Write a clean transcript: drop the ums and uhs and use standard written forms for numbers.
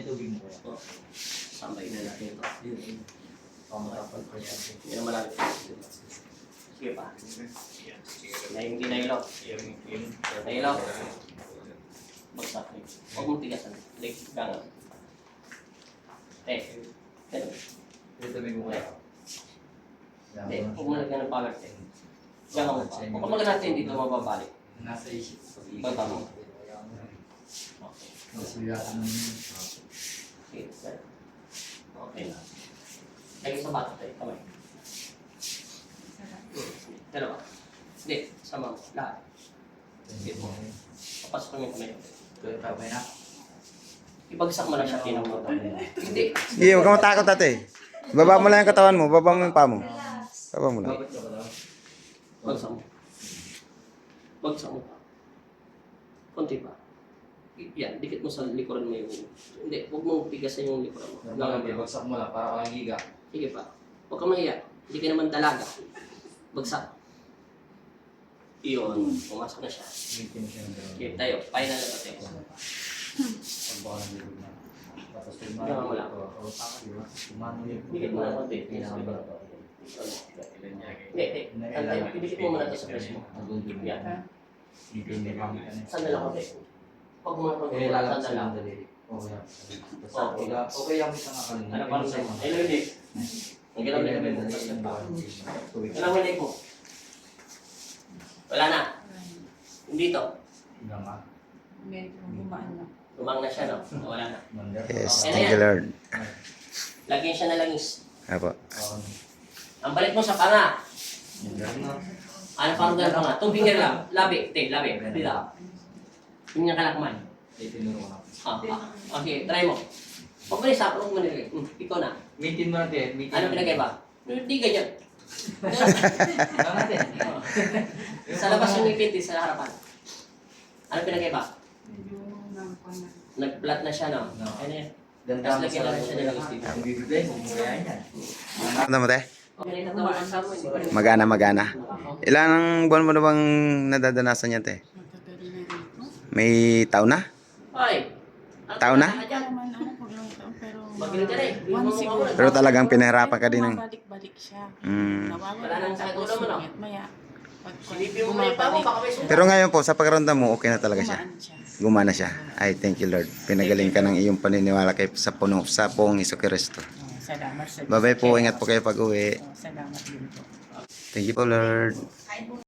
tubig mo kaya. Sambay na natin ito. Pamatapal pa yan. Hindi na malapit. Sige pa. Hindi na ilaw. Na ilaw. Bagsak. Huwag mong tigasan. Gangan. Ganun. Ito may mukha. Hindi, huwag mo lagyan ng power. Gangan mo pa. Kung kapag natin dito mababalik. Nasa isip. Bata mo. Nasuyaan naman. Okay, sir. Okay na. Lagi sa bata tayo. Kamay. Dalawa. Hindi, sama mo. Lahat. Sige po. Papasok kami kamay. Ito kamay na. Ibagsak mo na siya pinamota. Hindi. Sige, huwag kang matakot ate. Baba mo lang yung katawan mo, baba mo yung paa mo. Baba mo lang. Bakit ka ba daw? Bagsak mo. Bagsak mo pa. Konti pa. Yan, dikit mo sa likuran mo yung... Hindi, huwag mong tigasan yung likuran mo. Normal, bagsak mo lang para kang giga. Sige pa. Huwag ka mahiya. Hindi ka naman dalaga. Bagsak. Iyon, pumasok na siya. Mintin siya ng dalawa. Okay, tayo. Final na tayo. Pag baka ng bilog na. Tapos kung Wala, wala. o saka, di ba? Kumano yung... Dikit mo na konti. Hindi. Antay, pidikit mo muna ito sa press mo. Yan. Saan na lang konti? Huwag mo na konti. Eh, lalak Saan na lang. sa daliri. Okay. Okay. Okay, yung isang akalan. Ano parang sa'yo? Ay, hindi. Ang galaw na yung Alam mo mo. Wala na. Hindi to. Medyo gumaan na. Lumang na siya, no? Wala na. Yes, thank you Lord. Lagyan siya na langis. Apo. Ang balik mo sa panga. Ano parang ganun panga? Itong finger lang. Labi. Labi. Dito. Yung niya kalakman. Okay, try mo. Huwag mo na isa. Huwag mo na ilagay. Ikaw na. Mintin mo natin. Ano pinagay ba? Hindi ganyan. Ano natin? Sa labas yung ipinti sa harapan. Ano pinagay ba? Medyo nampa na. Nag-flat na siya, no? No. Ano yan? Ganda Tapos mo lagyan sa lang siya ng langis dito. Ang bibigay mo, kaya yan. Ano mo te? Okay, natatawa ang kasama. Hindi pa rin. Magana. Ilang buwan mo na bang nadadanasan yan te? Magkakari na rito. May taon na? Hoy! Tao na? Naman ako pag lang taon pero Magaling ka rin. one siguro. Pero talagang pinahirapan ka din ng... Bumabalik-balik siya. Mm. Nawawala Wala nang sakit ulo mo, no? Maya. Pag Silipin mo muna yung pamo, baka may sugat. Pero ngayon po, sa pakiramdam mo, okay na talaga siya. gumaan siya. Gumana siya. Ay, thank you Lord. Pinagaling ka ng iyong paniniwala kay sa pong Jesucristo. Salamat sa Bye-bye po. Ingat po kayo pag uwi. Salamat din po. Thank you po Lord.